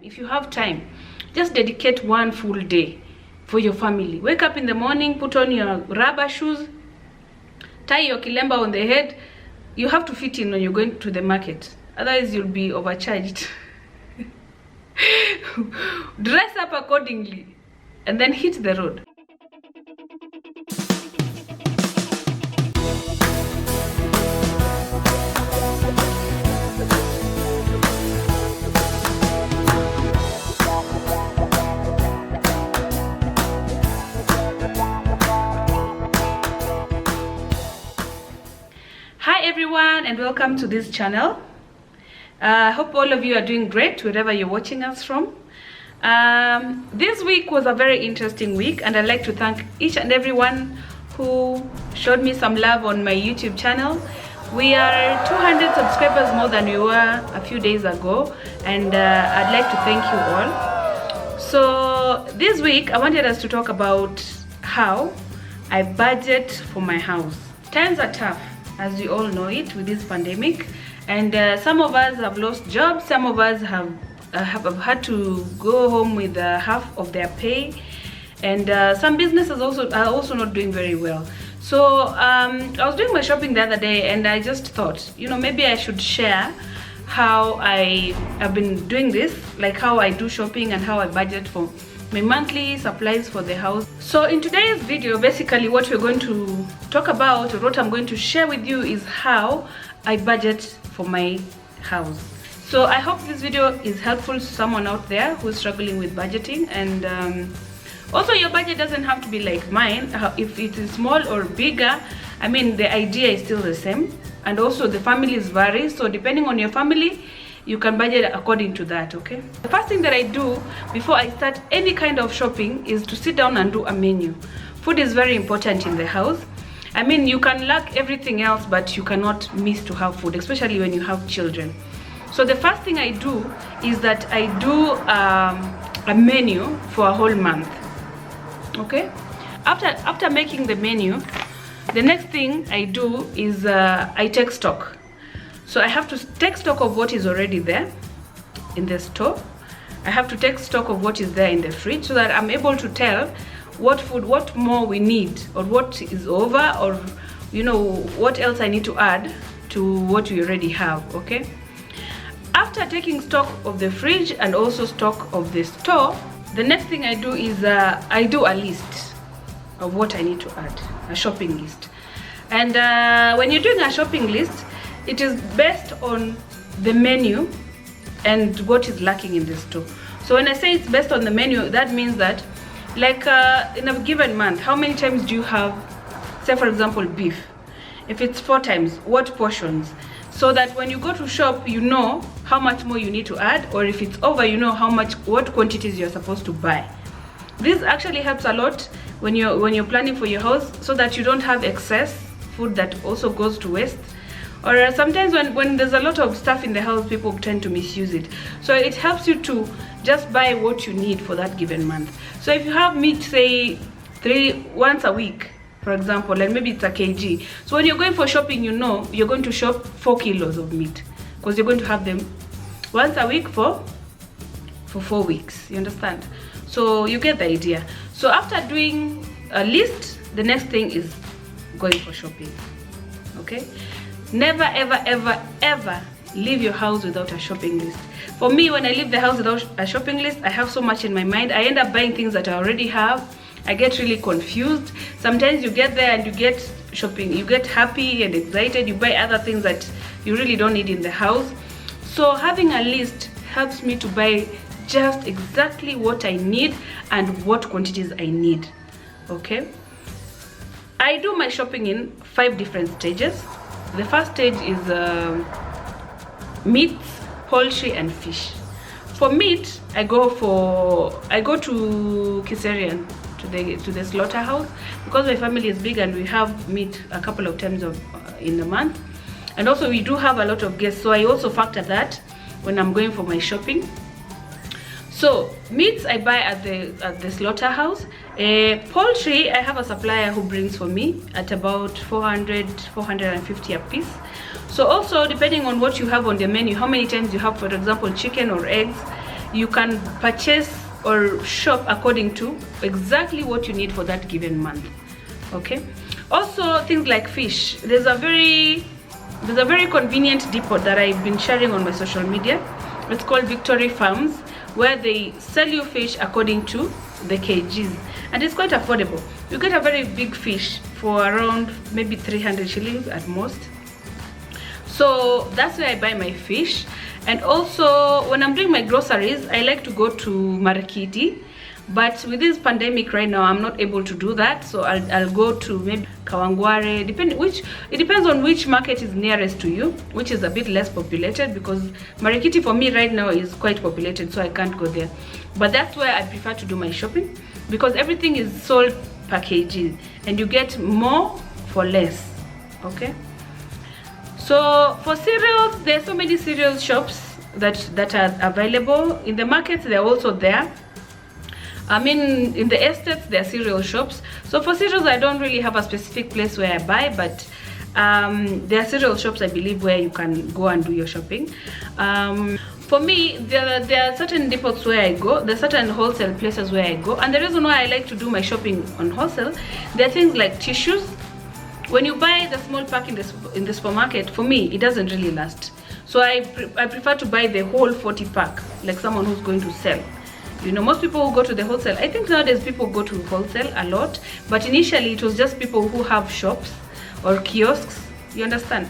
if you have time, just dedicate one full day for your family. Wake up in the morning, put on your rubber shoes, tie your kilemba on the head. You have to fit in when you're going to the market, otherwise you'll be overcharged. Dress up accordingly and then hit the road. Hi everyone, and welcome to this channel. I hope all of you are doing great wherever you're watching us from. This week was a very interesting week, and I'd like to thank each and everyone who showed me some love on my YouTube channel. We are 200 subscribers more than we were a few days ago, and I'd like to thank you all. So this week I wanted us to talk about how I budget for my house. Times are tough, as we all know it, with this pandemic, and some of us have lost jobs, some of us have had to go home with half of their pay, and some businesses are also not doing very well. So I was doing my shopping the other day, and I just thought, you know, maybe I should share how I have been doing this, like how I do shopping and how I budget for my monthly supplies for the house. So in today's video, basically what we're going to talk about, or what I'm going to share with you, is how I budget for my house. So I hope this video is helpful to someone out there who's struggling with budgeting, and also your budget doesn't have to be like mine. If it is small or bigger, I mean, the idea is still the same, and also the families vary, so depending on your family, you can budget according to that. Okay, the first thing that I do before I start any kind of shopping is to sit down and do a menu. Food is very important in the house. I mean, you can lack everything else, but you cannot miss to have food, especially when you have children. So the first thing I do is that I do a menu for a whole month. Okay, after making the menu, the next thing I do is I take stock. So I have to take stock of what is already there in the store. I have to take stock of what is there in the fridge, so that I'm able to tell what food, what more we need, or what is over, or you know, what else I need to add to what we already have. Okay, after taking stock of the fridge and also stock of the store, the next thing I do is I do a list of what I need to add, a shopping list. And when you're doing a shopping list, it is based on the menu and what is lacking in the store. So when I say it's based on the menu, that means that, like in a given month, how many times do you have, say for example, beef? If it's 4 times, what portions? So that when you go to shop, you know how much more you need to add, or if it's over, you know what quantities you're supposed to buy. This actually helps a lot when you're planning for your house, so that you don't have excess food that also goes to waste. Or sometimes when there's a lot of stuff in the house, people tend to misuse it. So it helps you to just buy what you need for that given month. So if you have meat, say once a week, for example, and maybe it's a kg. So when you're going for shopping, you know you're going to shop 4 kilos of meat, because you're going to have them once a week for 4 weeks. You understand? So you get the idea. So after doing a list, the next thing is going for shopping. Okay, never ever leave your house without a shopping list. For me, when I leave the house without a shopping list, I have so much in my mind. I end up buying things that I already have. I get really confused. Sometimes you get there and you get shopping, you get happy and excited, you buy other things that you really don't need in the house. So having a list helps me to buy just exactly what I need and what quantities I need. Okay, I do my shopping in 5 different stages. The first stage is meats, poultry and fish. For meat, I go to Kiserian, to the slaughterhouse, because my family is big and we have meat a couple of times in a month, and also we do have a lot of guests, so I also factor that when I'm going for my shopping. So meats I buy at the slaughterhouse. Poultry, I have a supplier who brings for me at about 400-450 a piece. So also depending on what you have on the menu, how many times you have, for example, chicken or eggs, you can purchase or shop according to exactly what you need for that given month. Okay, also things like fish. There's a very convenient depot that I've been sharing on my social media. It's called Victory Farms, where they sell you fish according to the kgs, and it's quite affordable. You get a very big fish for around maybe 300 shillings at most. So that's where I buy my fish. And also when I'm doing my groceries, I like to go to Marikiti, but with this pandemic right now I'm not able to do that, so I'll go to maybe Kawangware. It depends on which market is nearest to you, which is a bit less populated, because Marikiti for me right now is quite populated, so I can't go there. But that's where I prefer to do my shopping, because everything is sold per kg and you get more for less. Okay, so for cereals, there are so many cereal shops that are available in the markets. They're also there. I mean, in the estates there are cereal shops. So for cereals, I don't really have a specific place where I buy, but there are cereal shops, I believe, where you can go and do your shopping. For me, there are certain depots where I go, there are certain wholesale places where I go, and the reason why I like to do my shopping on wholesale, there are things like tissues. When you buy the small pack in the supermarket, for me it doesn't really last. So I prefer to buy the whole 40 pack, like someone who's going to sell. You know, most people who go to the wholesale, I think nowadays people go to wholesale a lot, but initially it was just people who have shops or kiosks, you understand?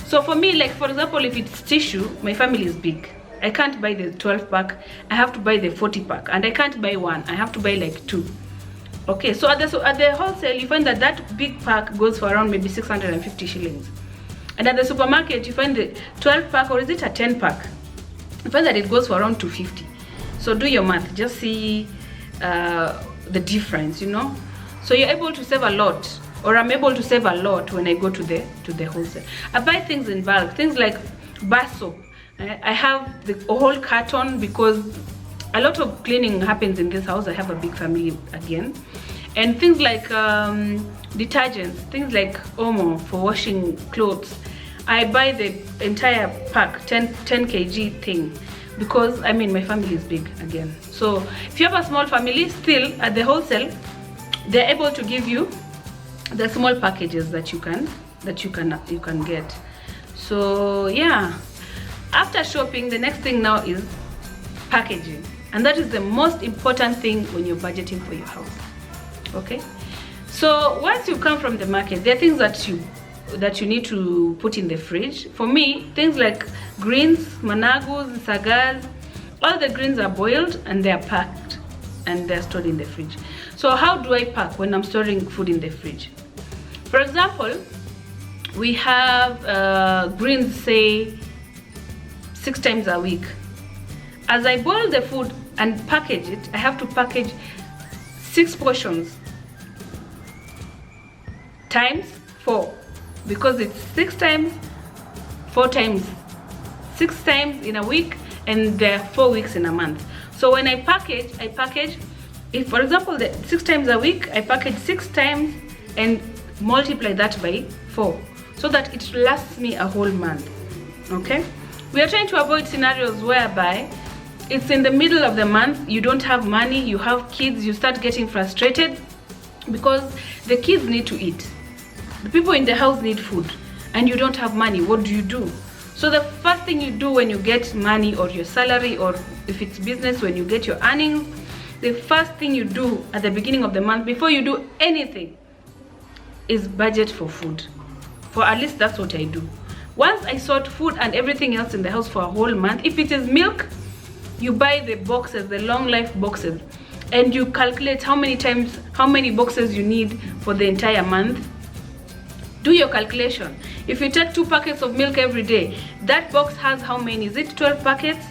So for me, like for example, if it's tissue, my family is big. I can't buy the 12 pack, I have to buy the 40 pack, and I can't buy one, I have to buy like two. Okay, so at the wholesale, you find that big pack goes for around maybe 650 shillings. And at the supermarket, you find the 12 pack, or is it a 10 pack? You find that it goes for around 250. So do your math, just see the difference, you know. So you're able to save a lot, or I'm able to save a lot when I go to the wholesale. I buy things in bulk, things like bar soap. I have the whole carton, because a lot of cleaning happens in this house. I have a big family again. And things like detergents, things like Omo for washing clothes. I buy the entire pack, 10 kg thing, because I mean my family is big again. So if you have a small family, still at the wholesale, they're able to give you the small packages that you can get. So yeah, after shopping, the next thing now is packaging. And that is the most important thing when you're budgeting for your house. Okay, so once you come from the market, there are things that you need to put in the fridge. For me, things like greens, managus, sagas, all the greens are boiled and they are packed and they're stored in the fridge. So how do I pack when I'm storing food in the fridge? For example, we have greens, say 6 times a week. As I boil the food and package it, I have to package 6 portions times 4, because it's 6 times 4 times 6 times in a week, and there are 4 weeks in a month. So when I package, if for example the 6 times a week, I package 6 times and multiply that by 4, so that it lasts me a whole month. Okay, we are trying to avoid scenarios whereby it's in the middle of the month, you don't have money, you have kids, you start getting frustrated because the kids need to eat, the people in the house need food, and you don't have money. What do? So the first thing you do when you get money, or your salary, or if it's business, when you get your earnings, the first thing you do at the beginning of the month, before you do anything, is budget for food. For at least that's what I do. Once I sort food and everything else in the house for a whole month, if it is milk, you buy the boxes, the long life boxes, and you calculate how many boxes you need for the entire month. Do your calculation. If you take 2 packets of milk every day, that box has how many? Is it 12 packets?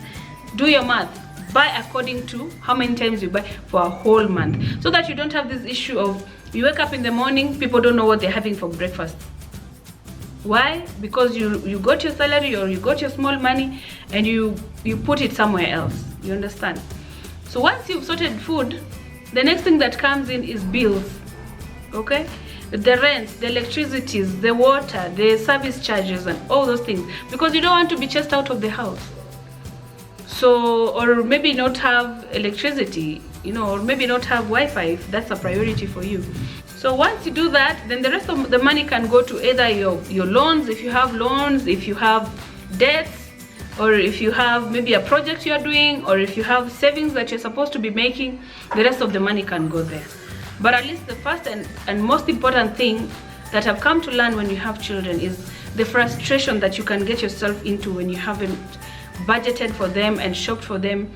Do your math. Buy according to how many times you buy for a whole month, so that you don't have this issue of you wake up in the morning, people don't know what they're having for breakfast. Why? Because you got your salary, or you got your small money, and you put it somewhere else. You understand? So once you've sorted food, the next thing that comes in is bills. Okay, the rent, the electricities, the water, the service charges, and all those things, because you don't want to be chased out of the house. So, or maybe not have electricity, you know, or maybe not have Wi-Fi if that's a priority for you. So once you do that, then the rest of the money can go to either your loans, if you have loans, if you have debts, or if you have maybe a project you are doing, or if you have savings that you're supposed to be making, the rest of the money can go there. But at least the first and most important thing that I've come to learn when you have children is the frustration that you can get yourself into when you haven't budgeted for them and shopped for them.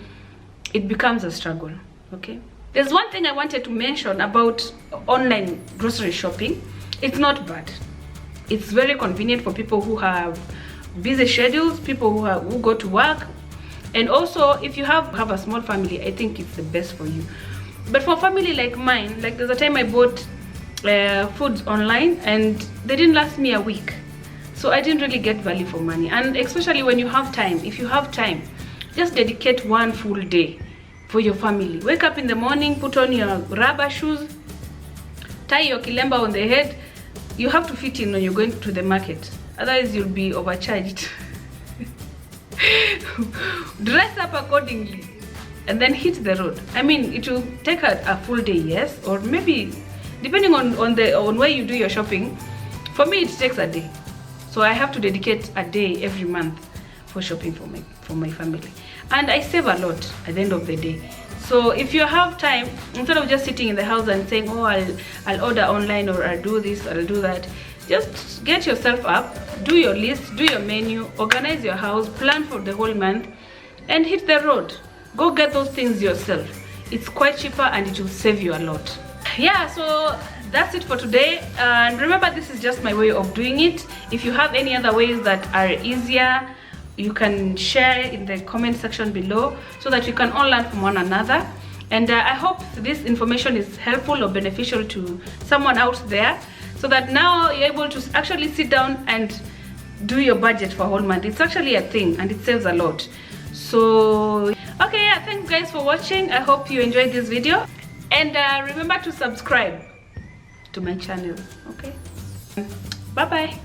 It becomes a struggle, okay? There's one thing I wanted to mention about online grocery shopping. It's not bad. It's very convenient for people who have busy schedules, people who go to work, and also if you have a small family, I think it's the best for you. But for a family like mine, like there's a time I bought foods online and they didn't last me a week, so I didn't really get value for money. And especially when you have time, if you have time, just dedicate one full day for your family. Wake up in the morning, put on your rubber shoes, tie your kilemba on the head. You have to fit in when you're going to the market, otherwise you'll be overcharged. Dress up accordingly and then hit the road. I mean, it will take a full day, yes, or maybe depending on where you do your shopping. For me, it takes a day, so I have to dedicate a day every month for shopping for my family, and I save a lot at the end of the day. So if you have time, instead of just sitting in the house and saying, oh, I'll order online, or I'll do this, I'll do that, just get yourself up, do your list, do your menu, organize your house, plan for the whole month, and hit the road. Go get those things yourself. It's quite cheaper and it will save you a lot. Yeah, so that's it for today. And remember, this is just my way of doing it. If you have any other ways that are easier, you can share in the comment section below so that we can all learn from one another. And I hope this information is helpful or beneficial to someone out there, so that now you're able to actually sit down and do your budget for a whole month. It's actually a thing and it saves a lot. So okay, yeah, thanks guys for watching. I hope you enjoyed this video, and remember to subscribe to my channel. Okay, bye bye.